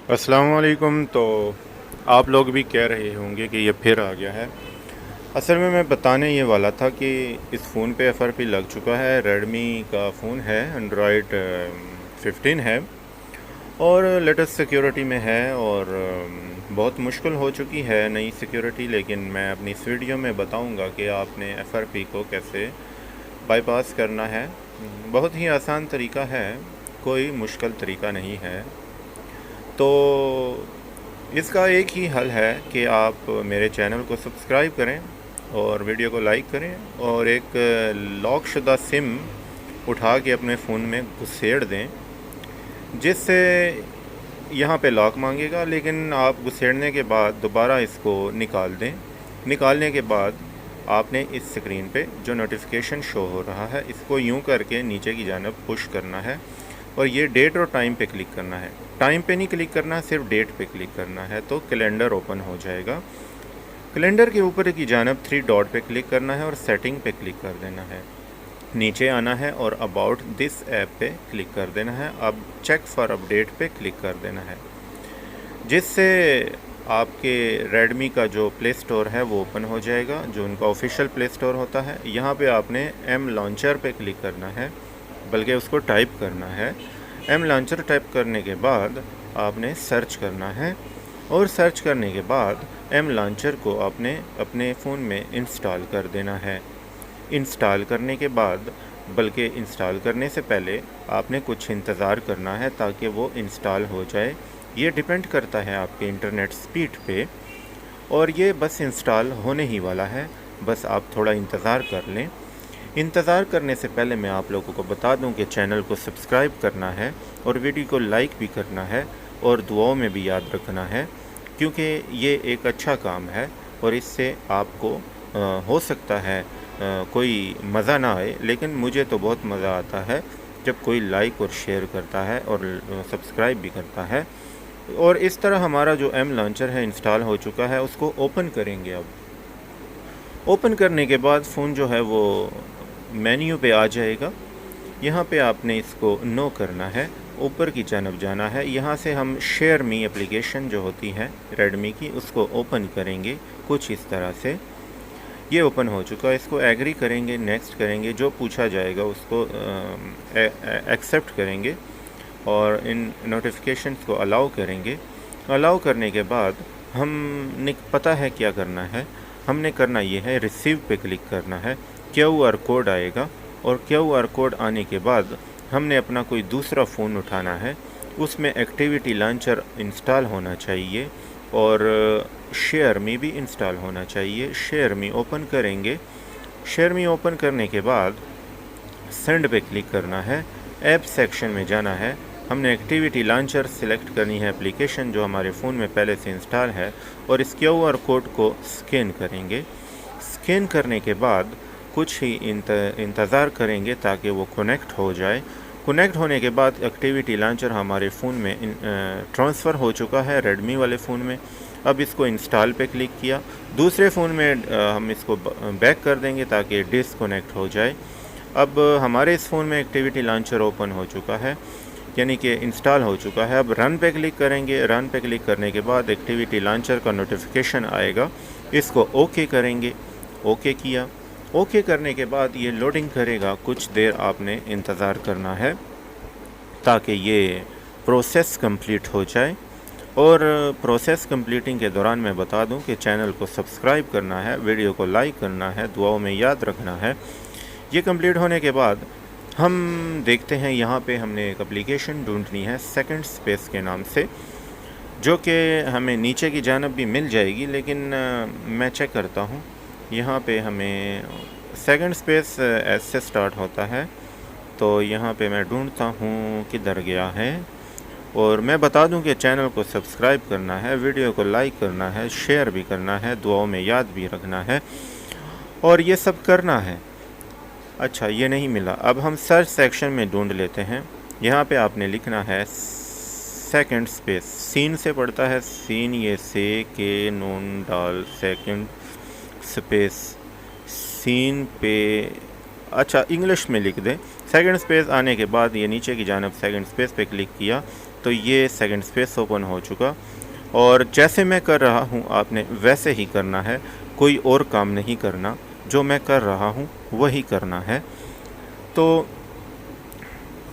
अस्सलाम वालेकुम। तो आप लोग भी कह रहे होंगे कि ये फिर आ गया है। असल में मैं बताने ये वाला था कि इस फ़ोन पे एफआरपी लग चुका है। रेडमी का फ़ोन है, एंड्रॉयड 15 है और लेटेस्ट सिक्योरिटी में है और बहुत मुश्किल हो चुकी है नई सिक्योरिटी। लेकिन मैं अपनी इस वीडियो में बताऊंगा कि आपने एफआरपी को कैसे बाईपास करना है। बहुत ही आसान तरीका है, कोई मुश्किल तरीका नहीं है। तो इसका एक ही हल है कि आप मेरे चैनल को सब्सक्राइब करें और वीडियो को लाइक करें और एक लॉक शुदा सिम उठा के अपने फ़ोन में घुसेड़ दें, जिससे यहाँ पे लॉक मांगेगा, लेकिन आप घुसेड़ने के बाद दोबारा इसको निकाल दें। निकालने के बाद आपने इस स्क्रीन पे जो नोटिफिकेशन शो हो रहा है, इसको यूं करके नीचे की जानब पुश करना है और ये डेट और टाइम पे क्लिक करना है। टाइम पे नहीं क्लिक करना, सिर्फ डेट पे क्लिक करना है, तो कैलेंडर ओपन हो जाएगा। कैलेंडर के ऊपर की जानब 3 डॉट पे क्लिक करना है और सेटिंग पे क्लिक कर देना है। नीचे आना है और अबाउट दिस ऐप पे क्लिक कर देना है। अब चेक फॉर अपडेट पे क्लिक कर देना है, जिससे आपके रेडमी का जो प्ले स्टोर है वो ओपन हो जाएगा, जो उनका ऑफिशियल प्ले स्टोर होता है। यहाँ पे आपने एम लॉन्चर पे क्लिक करना है, बल्कि उसको टाइप करना है। एम लॉन्चर टाइप करने के बाद आपने सर्च करना है और सर्च करने के बाद एम लॉन्चर को आपने अपने फ़ोन में इंस्टॉल कर देना है। इंस्टॉल करने के बाद, बल्कि इंस्टॉल करने से पहले आपने कुछ इंतज़ार करना है ताकि वो इंस्टॉल हो जाए। ये डिपेंड करता है आपके इंटरनेट स्पीड पे, और ये बस इंस्टॉल होने ही वाला है। बस आप थोड़ा इंतज़ार कर लें। इंतज़ार करने से पहले मैं आप लोगों को बता दूं कि चैनल को सब्सक्राइब करना है और वीडियो को लाइक भी करना है और दुआओं में भी याद रखना है, क्योंकि ये एक अच्छा काम है और इससे आपको हो सकता है कोई मज़ा ना आए, लेकिन मुझे तो बहुत मज़ा आता है जब कोई लाइक और शेयर करता है और सब्सक्राइब भी करता है। और इस तरह हमारा जो एम लॉन्चर है इंस्टॉल हो चुका है, उसको ओपन करेंगे। अब ओपन करने के बाद फ़ोन जो है वो मेन्यू पे आ जाएगा। यहाँ पे आपने इसको नो करना है, ऊपर की जानब जाना है। यहाँ से हम शेयर मी एप्लीकेशन जो होती है रेडमी की, उसको ओपन करेंगे कुछ इस तरह से। ये ओपन हो चुका है, इसको एग्री करेंगे, नेक्स्ट करेंगे, जो पूछा जाएगा उसको एक्सेप्ट करेंगे और इन नोटिफिकेशंस को अलाउ करेंगे। अलाउ करने के बाद हमने पता है क्या करना है। हमने करना ये है, रिसीव पे क्लिक करना है। QR कोड आएगा और QR कोड आने के बाद हमने अपना कोई दूसरा फ़ोन उठाना है, उसमें एक्टिविटी लॉन्चर इंस्टॉल होना चाहिए और शेयर मी भी इंस्टॉल होना चाहिए। शेयर मी ओपन करेंगे। शेयर मी ओपन करने के बाद सेंड पे क्लिक करना है। ऐप सेक्शन में जाना है, हमने एक्टिविटी लॉन्चर सिलेक्ट करनी है, एप्लीकेशन जो हमारे फ़ोन में पहले से इंस्टॉल है, और इस QR कोड को स्कैन करेंगे। स्कैन करने के बाद कुछ ही इंतज़ार करेंगे ताकि वो कनेक्ट हो जाए। कनेक्ट होने के बाद एक्टिविटी लॉन्चर हमारे फ़ोन में ट्रांसफ़र हो चुका है रेडमी वाले फ़ोन में। अब इसको इंस्टॉल पे क्लिक किया, दूसरे फ़ोन में हम इसको बैक कर देंगे ताकि डिसकनेक्ट हो जाए। अब हमारे इस फ़ोन में एक्टिविटी लॉन्चर ओपन हो चुका है, यानी कि इंस्टॉल हो चुका है। अब रन पे क्लिक करेंगे। रन पे क्लिक करने के बाद एक्टिविटी लॉन्चर का नोटिफिकेशन आएगा, इसको ओके करेंगे। ओके किया। ओके करने के बाद ये लोडिंग करेगा, कुछ देर आपने इंतज़ार करना है ताकि ये प्रोसेस कंप्लीट हो जाए। और प्रोसेस कंप्लीटिंग के दौरान मैं बता दूं कि चैनल को सब्सक्राइब करना है, वीडियो को लाइक करना है, दुआओं में याद रखना है। ये कंप्लीट होने के बाद हम देखते हैं, यहाँ पे हमने एक एप्लीकेशन ढूंढनी है सेकंड स्पेस के नाम से, जो कि हमें नीचे की जानब भी मिल जाएगी, लेकिन मैं चेक करता हूँ। यहाँ पे हमें सेकंड स्पेस एस से स्टार्ट होता है, तो यहाँ पे मैं ढूंढता हूँ किधर गया है। और मैं बता दूं कि चैनल को सब्सक्राइब करना है, वीडियो को लाइक करना है, शेयर भी करना है, दुआओं में याद भी रखना है, और ये सब करना है। अच्छा, ये नहीं मिला। अब हम सर्च सेक्शन में ढूंढ लेते हैं। यहाँ पे आपने लिखना है सेकंड स्पेस, सीन से पड़ता है, सीन ये से के नून डाल सेकंड स्पेस सीन पे, अच्छा इंग्लिश में लिख दें। सेकंड स्पेस आने के बाद ये नीचे की जानब सेकंड स्पेस पे क्लिक किया تو یہ سیکنڈ اسپیس اوپن ہو چکا، اور جیسے میں کر رہا ہوں آپ نے ویسے ہی کرنا ہے، کوئی اور کام نہیں کرنا، جو میں کر رہا ہوں وہی کرنا ہے۔ تو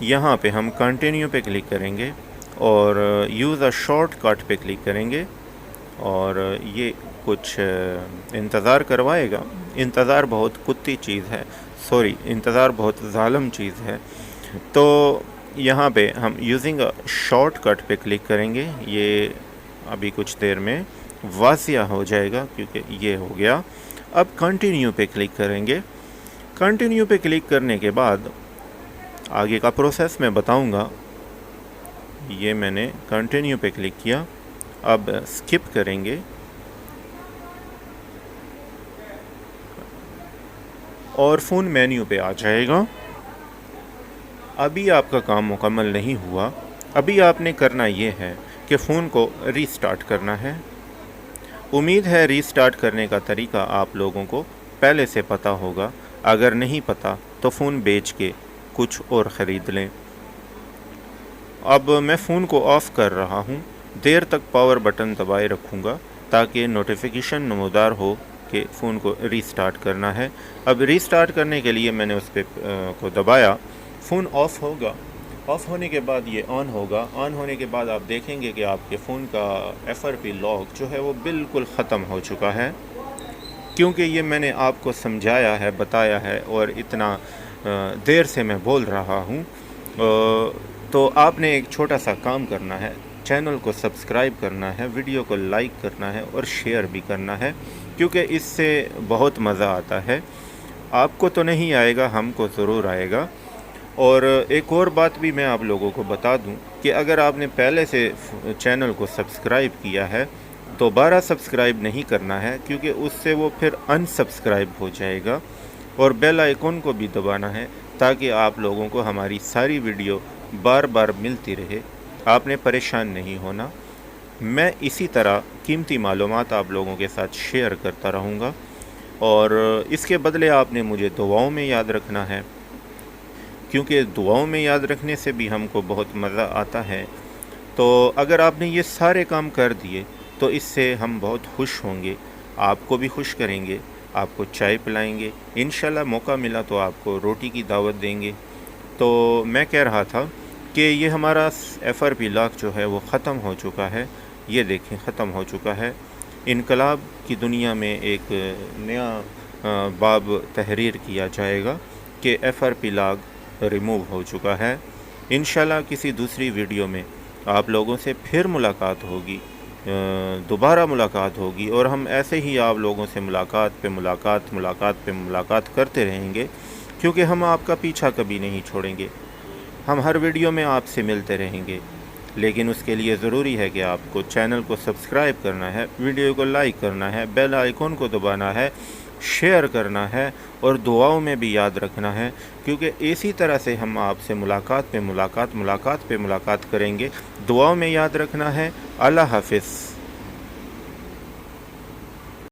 یہاں پہ ہم کنٹینیو پہ کلک کریں گے اور یوز اے شارٹ کٹ پہ کلک کریں گے، اور یہ کچھ انتظار کروائے گا۔ انتظار بہت کتی چیز ہے، انتظار بہت ظالم چیز ہے۔ تو یہاں پہ ہم یوزنگ اے شارٹ کٹ پہ کلک کریں گے، یہ ابھی کچھ دیر میں واضح ہو جائے گا کیونکہ یہ ہو گیا۔ اب کنٹینیو پہ کلک کریں گے۔ کنٹینیو پہ کلک کرنے کے بعد آگے کا پروسیس میں بتاؤں گا۔ یہ میں نے کنٹینیو پہ کلک کیا، اب سکپ کریں گے اور فون مینیو پہ آ جائے گا۔ ابھی آپ کا کام مکمل نہیں ہوا، ابھی آپ نے کرنا یہ ہے کہ فون کو ری سٹارٹ کرنا ہے۔ امید ہے ری سٹارٹ کرنے کا طریقہ آپ لوگوں کو پہلے سے پتہ ہوگا، اگر نہیں پتہ تو فون بیچ کے کچھ اور خرید لیں۔ اب میں فون کو آف کر رہا ہوں، دیر تک پاور بٹن دبائے رکھوں گا تاکہ نوٹیفیکیشن نمودار ہو کہ فون کو ری سٹارٹ کرنا ہے۔ اب ری سٹارٹ کرنے کے لیے میں نے اس پہ کو دبایا، فون آف ہوگا، آف ہونے کے بعد یہ آن ہوگا۔ آن ہونے کے بعد آپ دیکھیں گے کہ آپ کے فون کا FRP لاک جو ہے وہ بالکل ختم ہو چکا ہے، کیونکہ یہ میں نے آپ کو سمجھایا ہے، بتایا ہے، اور اتنا دیر سے میں بول رہا ہوں۔ تو آپ نے ایک چھوٹا سا کام کرنا ہے، چینل کو سبسکرائب کرنا ہے، ویڈیو کو لائک کرنا ہے اور شیئر بھی کرنا ہے، کیونکہ اس سے بہت مزہ آتا ہے۔ آپ کو تو نہیں آئے گا، ہم کو ضرور آئے گا۔ اور ایک اور بات بھی میں آپ لوگوں کو بتا دوں کہ اگر آپ نے پہلے سے چینل کو سبسکرائب کیا ہے، دوبارہ سبسکرائب نہیں کرنا ہے، کیونکہ اس سے وہ پھر ان سبسکرائب ہو جائے گا، اور بیل آئیکن کو بھی دبانا ہے تاکہ آپ لوگوں کو ہماری ساری ویڈیو بار بار ملتی رہے، آپ نے پریشان نہیں ہونا۔ میں اسی طرح قیمتی معلومات آپ لوگوں کے ساتھ شیئر کرتا رہوں گا، اور اس کے بدلے آپ نے مجھے دعاؤں میں یاد رکھنا ہے، کیونکہ دعاؤں میں یاد رکھنے سے بھی ہم کو بہت مزہ آتا ہے۔ تو اگر آپ نے یہ سارے کام کر دیے تو اس سے ہم بہت خوش ہوں گے، آپ کو بھی خوش کریں گے، آپ کو چائے پلائیں گے، انشاءاللہ موقع ملا تو آپ کو روٹی کی دعوت دیں گے۔ تو میں کہہ رہا تھا کہ یہ ہمارا FRP لاک جو ہے وہ ختم ہو چکا ہے، یہ دیکھیں ختم ہو چکا ہے۔ انقلاب کی دنیا میں ایک نیا باب تحریر کیا جائے گا کہ FRP لاک ریموو ہو چکا ہے۔ انشاءاللہ کسی دوسری ویڈیو میں آپ لوگوں سے پھر ملاقات ہوگی، دوبارہ ملاقات ہوگی، اور ہم ایسے ہی آپ لوگوں سے ملاقات پہ ملاقات کرتے رہیں گے، کیونکہ ہم آپ کا پیچھا کبھی نہیں چھوڑیں گے۔ ہم ہر ویڈیو میں آپ سے ملتے رہیں گے، لیکن اس کے لیے ضروری ہے کہ آپ کو چینل کو سبسکرائب کرنا ہے، ویڈیو کو لائک کرنا ہے، بیل آئیکن کو دبانا ہے، شیئر کرنا ہے، اور دعاؤں میں بھی یاد رکھنا ہے، کیونکہ اسی طرح سے ہم آپ سے ملاقات پہ ملاقات کریں گے۔ دعاؤں میں یاد رکھنا ہے۔ اللہ حافظ۔